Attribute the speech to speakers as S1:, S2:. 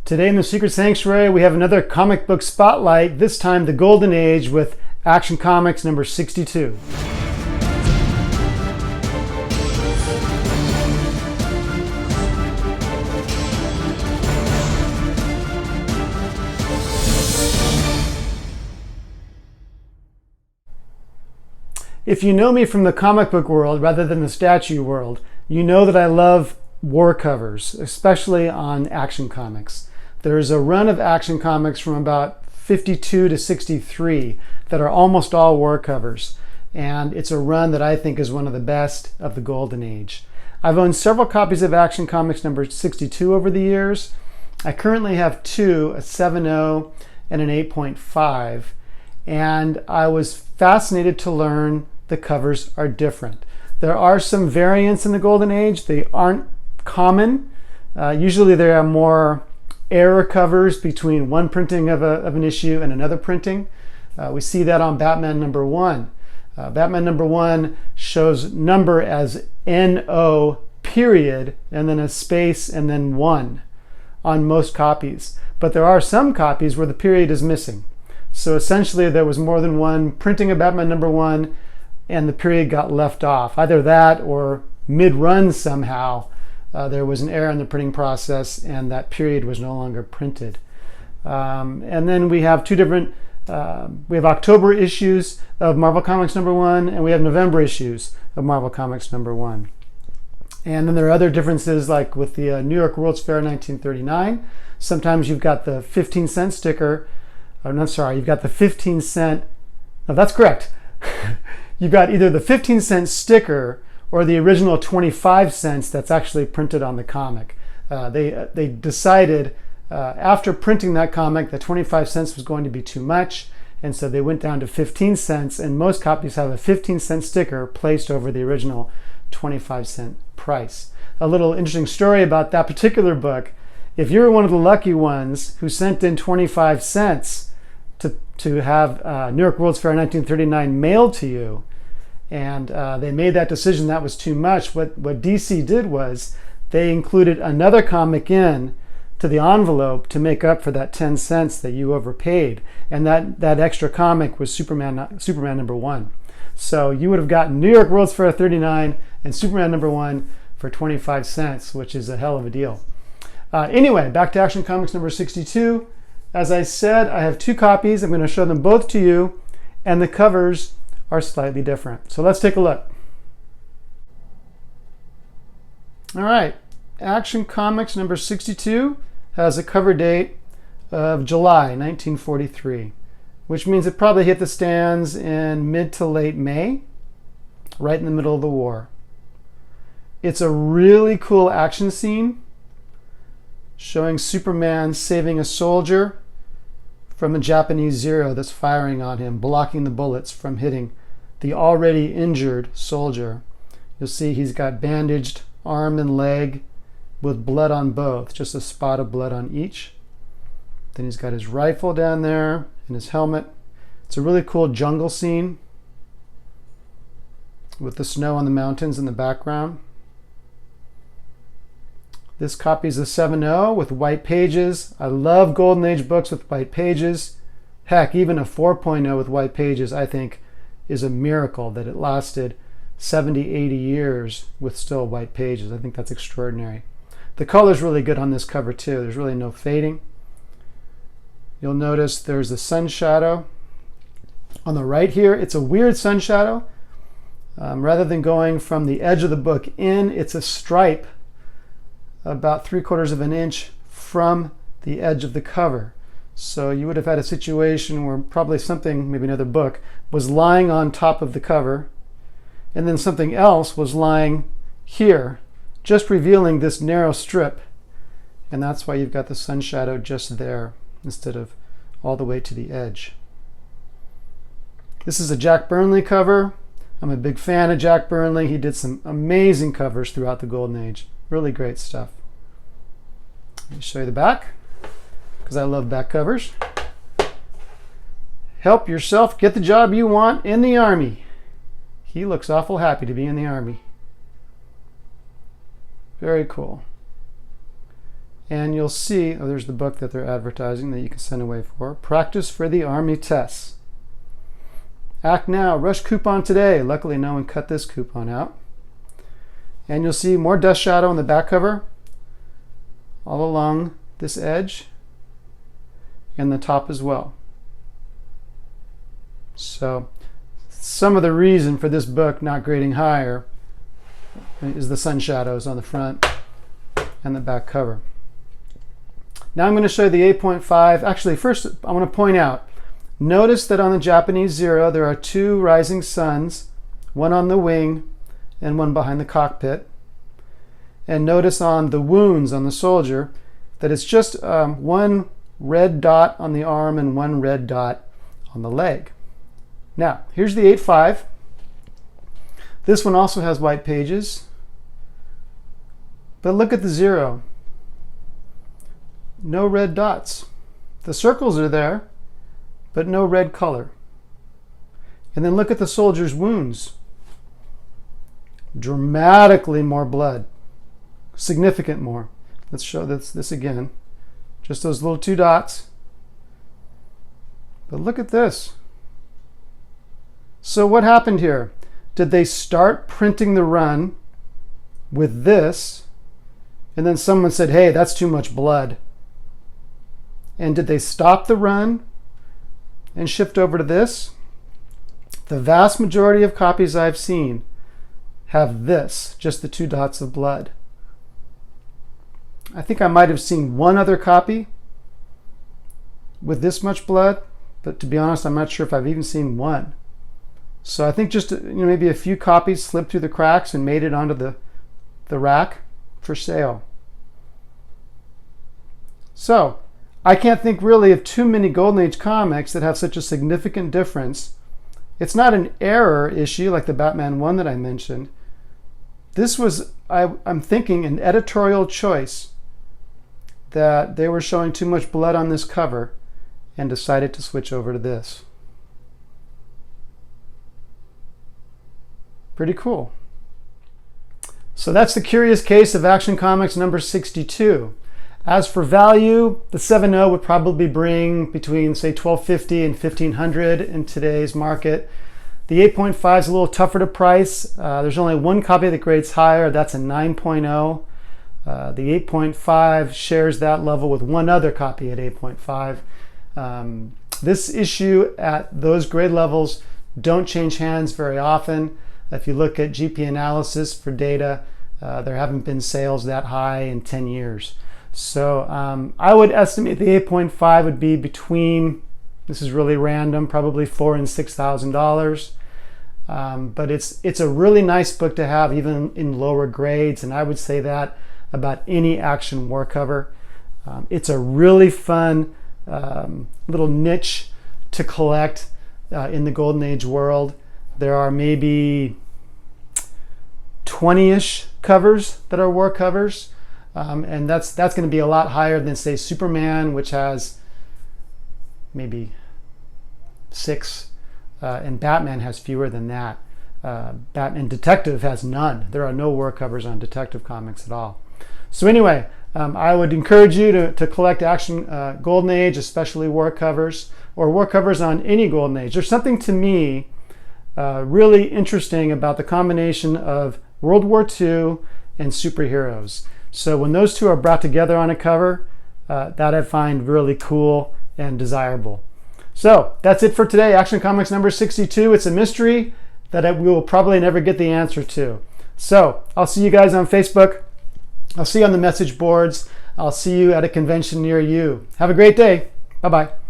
S1: Today in the Secret Sanctuary, we have another comic book spotlight, this time the Golden Age with Action Comics number 62. If you know me from the comic book world rather than the statue world, you know that I love war covers, especially on Action Comics. There's a run of Action Comics from about 52 to 63 that are almost all war covers, and it's a run that I think is one of the best of the Golden Age. I've owned several copies of Action Comics number 62 over the years. I currently have two, a 7.0 and an 8.5, and I was fascinated to learn the covers are different. There are some variants in the Golden Age. They aren't common. Usually there are more error covers between one printing of an issue and another printing. We see that on Batman number 1. Batman number 1 shows number as NO period and then a space and then 1 on most copies. But there are some copies where the period is missing. So essentially there was more than one printing of Batman number 1 and the period got left off. Either that or mid-run somehow there was an error in the printing process and that period was no longer printed. And then we have two different, we have October issues of Marvel Comics number 1 and we have November issues of Marvel Comics number 1. And then there are other differences like with the New York World's Fair 1939. Sometimes you've got the 15-cent sticker, or no, sorry, you've got the 15-cent, no, that's correct. You've got either the 15-cent sticker or the original 25 cents that's actually printed on the comic. They decided after printing that comic that 25 cents was going to be too much, and so they went down to 15 cents, and most copies have a 15-cent sticker placed over the original 25-cent price. A little interesting story about that particular book: if you were one of the lucky ones who sent in 25 cents to have New York World's Fair 1939 mailed to you, and they made that decision that was too much, what DC did was they included another comic in to the envelope to make up for that 10 cents that you overpaid, and that extra comic was Superman number 1. So you would have gotten New York World's Fair 39 and Superman number 1 for 25 cents, which is a hell of a deal. Anyway, back to Action Comics number 62. As I said, I have two copies. I'm going to show them both to you, and the covers are slightly different. So let's take a look. All right, Action Comics number 62 has a cover date of July 1943, which means it probably hit the stands in mid to late May, right in the middle of the war. It's a really cool action scene showing Superman saving a soldier from a Japanese Zero that's firing on him, blocking the bullets from hitting the already injured soldier. You'll see he's got bandaged arm and leg with blood on both, just a spot of blood on each. Then he's got his rifle down there and his helmet. It's a really cool jungle scene with the snow on the mountains in the background. This copy is a 7.0 with white pages. I love Golden Age books with white pages. Heck, even a 4.0 with white pages, I think, is a miracle that it lasted 70, 80 years with still white pages. I think that's extraordinary. The color's really good on this cover too. There's really no fading. You'll notice there's a sun shadow on the right here. It's a weird sun shadow. Rather than going from the edge of the book in, it's a stripe about 3/4 of an inch from the edge of the cover. So you would have had a situation where probably something, maybe another book, was lying on top of the cover, and then something else was lying here, just revealing this narrow strip. And that's why you've got the sun shadow just there instead of all the way to the edge. This is a Jack Burnley cover. I'm a big fan of Jack Burnley. He did some amazing covers throughout the Golden Age. Really great stuff. Let me show you the back, because I love back covers. Help yourself get the job you want in the Army. He looks awful happy to be in the Army. Very cool. And you'll see, oh, there's the book that they're advertising that you can send away for. Practice for the Army Tests. Act now, rush coupon today. Luckily no one cut this coupon out. And you'll see more dust shadow on the back cover, all along this edge, and the top as well. So some of the reason for this book not grading higher is the sun shadows on the front and the back cover. Now I'm going to show you the 8.5. Actually, first I want to point out, notice that on the Japanese Zero there are two rising suns, one on the wing and one behind the cockpit. And notice on the wounds on the soldier that it's just one red dot on the arm and one red dot on the leg. Now, here's the 8.5. This one also has white pages. But look at the Zero. No red dots. The circles are there, but no red color. And then look at the soldier's wounds. Dramatically more blood. Significant more. Let's show this again. Just those little two dots. But look at this. So what happened here? Did they start printing the run with this, and then someone said, hey, that's too much blood? And did they stop the run and shift over to this? The vast majority of copies I've seen have this, just the two dots of blood. I think I might have seen one other copy with this much blood, but to be honest, I'm not sure if I've even seen one. So I think just maybe a few copies slipped through the cracks and made it onto the rack for sale. So I can't think really of too many Golden Age comics that have such a significant difference. It's not an error issue like the Batman one that I mentioned. This was, I'm thinking, an editorial choice that they were showing too much blood on this cover and decided to switch over to this. Pretty cool. So that's the curious case of Action Comics number 62. As for value, the 7.0 would probably bring between, say, $12.50 and $1,500 in today's market. The 8.5 is a little tougher to price. There's only one copy that grades higher. That's a 9.0. The 8.5 shares that level with one other copy at 8.5. This issue at those grade levels don't change hands very often. If you look at GP analysis for data, there haven't been sales that high in 10 years. So I would estimate the 8.5 would be between, this is really random, probably $4,000 and $6,000. But it's a really nice book to have even in lower grades, and I would say that about any action war cover. It's a really fun little niche to collect in the Golden Age world. There are maybe 20-ish covers that are war covers. And that's going to be a lot higher than, say, Superman, which has maybe 6, and Batman has fewer than that. Batman Detective has none. There are no war covers on Detective Comics at all. So anyway, I would encourage you to collect Action Golden Age, especially war covers, or war covers on any Golden Age. There's something to me really interesting about the combination of World War II and superheroes. So when those two are brought together on a cover, that I find really cool and desirable. So that's it for today. Action Comics number 62. It's a mystery that we will probably never get the answer to. So I'll see you guys on Facebook. I'll see you on the message boards. I'll see you at a convention near you. Have a great day. Bye-bye.